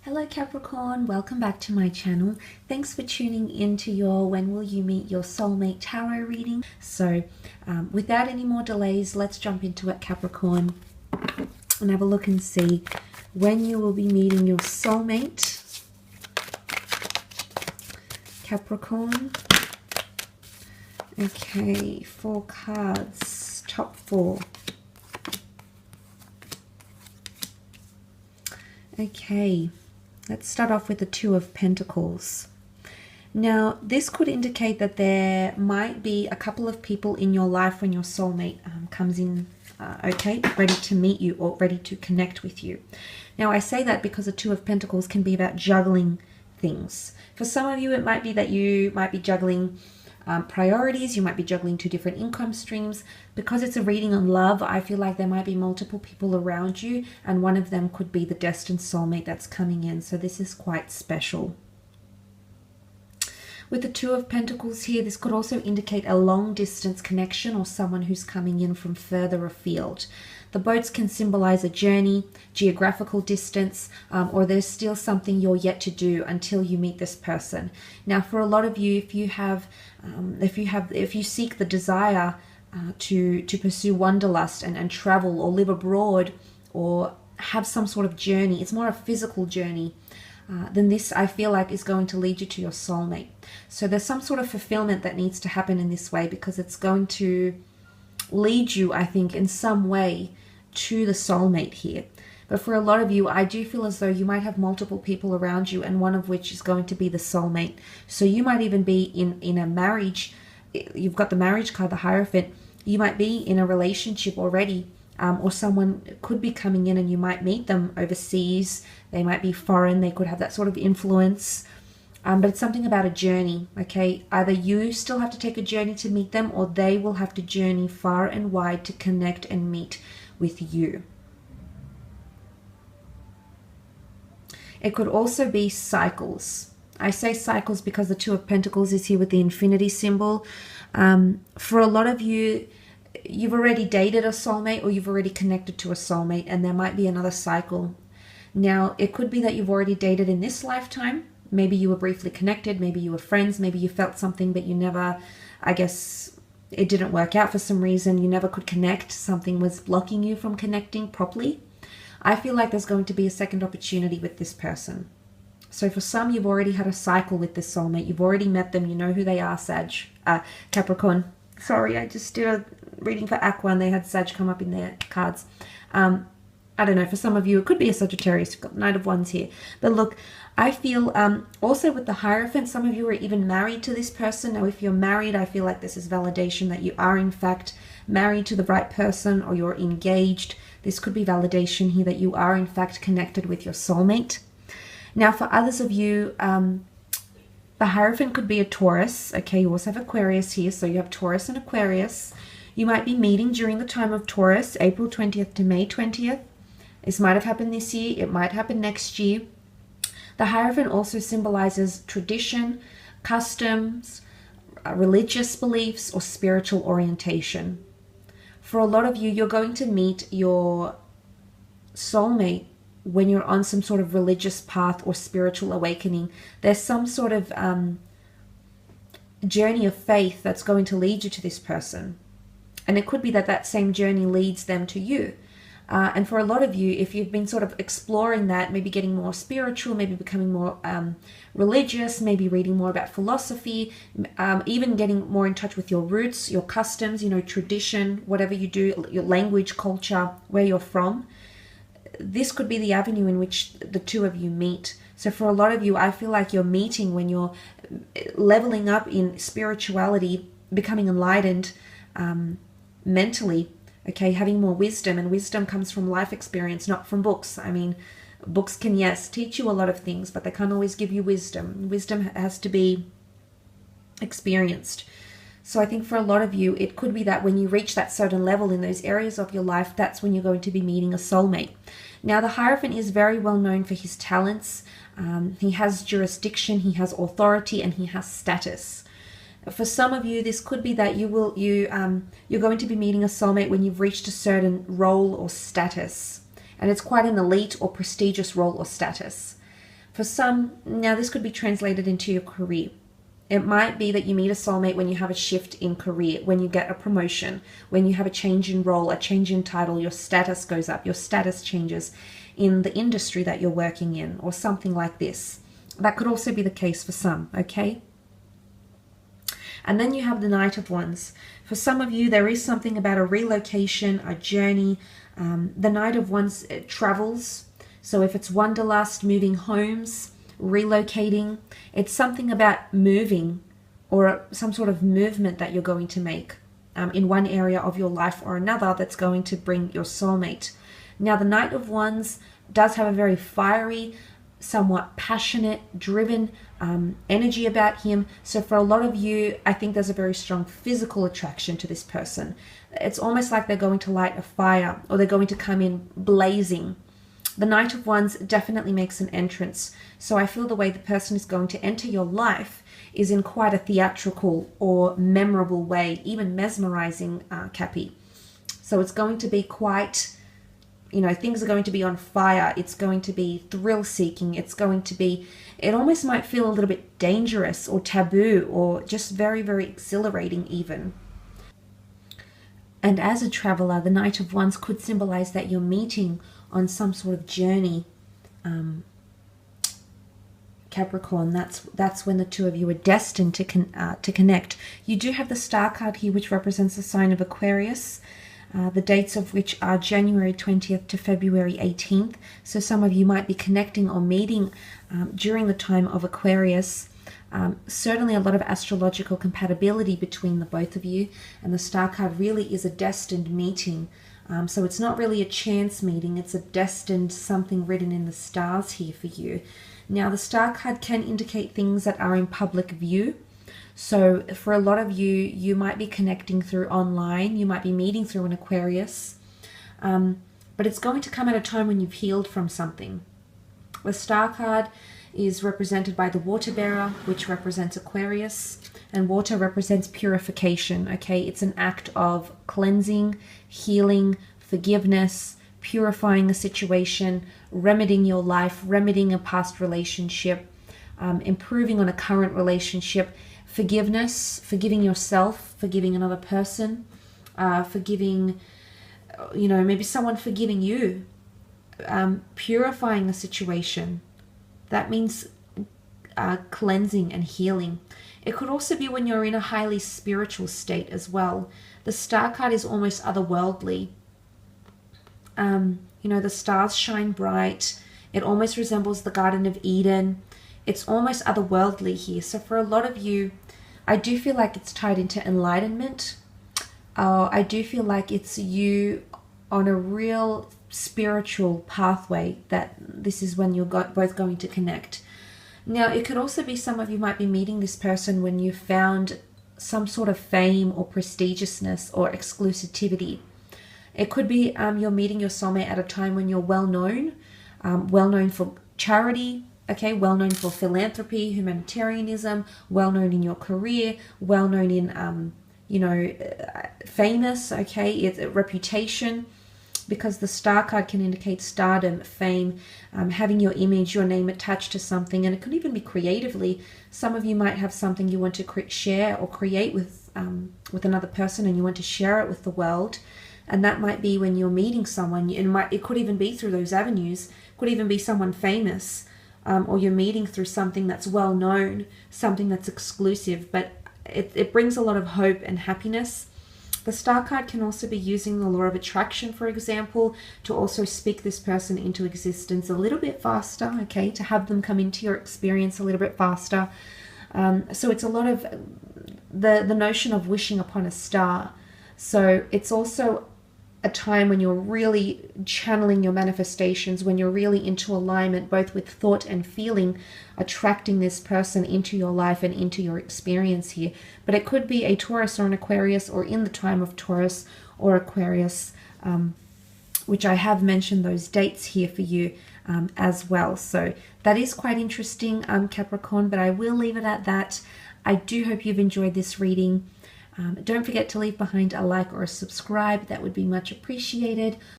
Hello Capricorn, welcome back to my channel. Thanks for tuning into your When Will You Meet Your Soulmate Tarot reading. So without any more delays, let's jump into it, Capricorn, and have a look and see when you will be meeting your soulmate. Capricorn. Okay, 4 cards, top 4. Okay. Let's start off with the 2 of Pentacles. Now, this could indicate that there might be a couple of people in your life when your soulmate comes in, okay, ready to meet you or ready to connect with you. Now, I say that because the 2 of Pentacles can be about juggling things. For some of you, it might be that you might be juggling priorities. You might be juggling 2 different income streams. Because it's a reading on love, I feel like there might be multiple people around you, and one of them could be the destined soulmate that's coming in. So this is quite special. With the 2 of Pentacles here, this could also indicate a long distance connection or someone who's coming in from further afield. The boats can symbolize a journey, geographical distance, or there's still something you're yet to do until you meet this person. Now, for a lot of you, if you seek the desire to pursue wanderlust and travel or live abroad or have some sort of journey, it's more a physical journey, then this, I feel like, is going to lead you to your soulmate. So there's some sort of fulfillment that needs to happen in this way, because it's going to lead you, I think, in some way to the soulmate here. But for a lot of you, I do feel as though you might have multiple people around you, and one of which is going to be the soulmate. So you might even be in a marriage. You've got the marriage card, the Hierophant. You might be in a relationship already, or someone could be coming in and you might meet them overseas. They might be foreign. They could have that sort of influence. But it's something about a journey, okay? Either you still have to take a journey to meet them, or they will have to journey far and wide to connect and meet with you. It could also be cycles. I say cycles because the 2 of Pentacles is here with the infinity symbol. For a lot of you, you've already dated a soulmate, or you've already connected to a soulmate, and there might be another cycle. Now, it could be that you've already dated in this lifetime. Maybe you were briefly connected, maybe you were friends, maybe you felt something, but you never, I guess, it didn't work out for some reason. You never could connect. Something was blocking you from connecting properly. I feel like there's going to be a second opportunity with this person. So for some, you've already had a cycle with this soulmate. You've already met them. You know who they are, Capricorn. Sorry, I just did a reading for Aqua and they had Sag come up in their cards. I don't know, for some of you, it could be a Sagittarius. You've got Knight of Wands here. But look, I feel also with the Hierophant, some of you are even married to this person. Now, if you're married, I feel like this is validation that you are, in fact, married to the right person, or you're engaged. This could be validation here that you are, in fact, connected with your soulmate. Now, for others of you, the Hierophant could be a Taurus. Okay, you also have Aquarius here. So you have Taurus and Aquarius. You might be meeting during the time of Taurus, April 20th to May 20th. This might have happened this year. It might happen next year. The Hierophant also symbolizes tradition, customs, religious beliefs, or spiritual orientation. For a lot of you, you're going to meet your soulmate when you're on some sort of religious path or spiritual awakening. There's some sort of journey of faith that's going to lead you to this person. And it could be that that same journey leads them to you. And for a lot of you, if you've been sort of exploring that, maybe getting more spiritual, maybe becoming more religious, maybe reading more about philosophy, even getting more in touch with your roots, your customs, you know, tradition, whatever you do, your language, culture, where you're from, this could be the avenue in which the 2 of you meet. So for a lot of you, I feel like you're meeting when you're leveling up in spirituality, becoming enlightened mentally. Okay, having more wisdom, and wisdom comes from life experience, not from books. I mean, books can, yes, teach you a lot of things, but they can't always give you wisdom. Wisdom has to be experienced. So I think for a lot of you, it could be that when you reach that certain level in those areas of your life, that's when you're going to be meeting a soulmate. Now, the Hierophant is very well known for his talents. He has jurisdiction, he has authority, and he has status. For some of you, this could be that you're going to be meeting a soulmate when you've reached a certain role or status. And it's quite an elite or prestigious role or status. For some, now this could be translated into your career. It might be that you meet a soulmate when you have a shift in career, when you get a promotion, when you have a change in role, a change in title, your status goes up, your status changes in the industry that you're working in, or something like this. That could also be the case for some, okay? And then you have the Knight of Wands. For some of you, there is something about a relocation, a journey. The Knight of Wands travels. So if it's wanderlust, moving homes, relocating, it's something about moving or some sort of movement that you're going to make in one area of your life or another that's going to bring your soulmate. Now, the Knight of Wands does have a very fiery, somewhat passionate, driven energy about him. So for a lot of you, I think there's a very strong physical attraction to this person. It's almost like they're going to light a fire, or they're going to come in blazing. The Knight of Wands definitely makes an entrance. So I feel the way the person is going to enter your life is in quite a theatrical or memorable way, even mesmerizing, Cappy. So it's going to be quite, you know, things are going to be on fire. It's going to be thrill-seeking. It's going to be, it almost might feel a little bit dangerous or taboo, or just very, very exhilarating even. And as a traveler, the Knight of Wands could symbolize that you're meeting on some sort of journey. Capricorn, that's when the two of you are destined to connect. You do have the Star card here, which represents the sign of Aquarius, the dates of which are January 20th to February 18th. So some of you might be connecting or meeting during the time of Aquarius. Certainly a lot of astrological compatibility between the both of you, and the Star card really is a destined meeting. So it's not really a chance meeting, it's a destined something written in the stars here for you. Now, the Star card can indicate things that are in public view. So for a lot of you, you might be connecting through online, you might be meeting through an Aquarius, but it's going to come at a time when you've healed from something. The Star card is represented by the Water Bearer, which represents Aquarius, and water represents purification, okay? It's an act of cleansing, healing, forgiveness, purifying a situation, remedying your life, remedying a past relationship, improving on a current relationship, forgiveness, forgiving yourself, forgiving another person, forgiving, you know, maybe someone forgiving you, purifying the situation. That means cleansing and healing. It could also be when you're in a highly spiritual state as well. The Star card is almost otherworldly. You know, the stars shine bright. It almost resembles the Garden of Eden. It's almost otherworldly here. So for a lot of you, I do feel like it's tied into enlightenment. I do feel like it's you on a real spiritual pathway, that this is when you're both going to connect. Now, it could also be some of you might be meeting this person when you found some sort of fame or prestigiousness or exclusivity. It could be you're meeting your soulmate at a time when you're well known for charity, okay, well known for philanthropy, humanitarianism, well known in your career, well known in, you know, famous, okay, it's a reputation. Because the Star card can indicate stardom, fame, having your image, your name attached to something. And it could even be creatively. Some of you might have something you want to share or create with another person, and you want to share it with the world. And that might be when you're meeting someone. It could even be through those avenues. It could even be someone famous, or you're meeting through something that's well known, something that's exclusive. But it brings a lot of hope and happiness. The Star card can also be using the law of attraction, for example, to also speak this person into existence a little bit faster, okay, to have them come into your experience a little bit faster. So it's a lot of the notion of wishing upon a star. So it's also a time when you're really channeling your manifestations, when you're really into alignment, both with thought and feeling, attracting this person into your life and into your experience here. But it could be a Taurus or an Aquarius, or in the time of Taurus or Aquarius, which I have mentioned those dates here for you as well. So that is quite interesting, Capricorn, but I will leave it at that. I do hope you've enjoyed this reading. Don't forget to leave behind a like or a subscribe. That would be much appreciated.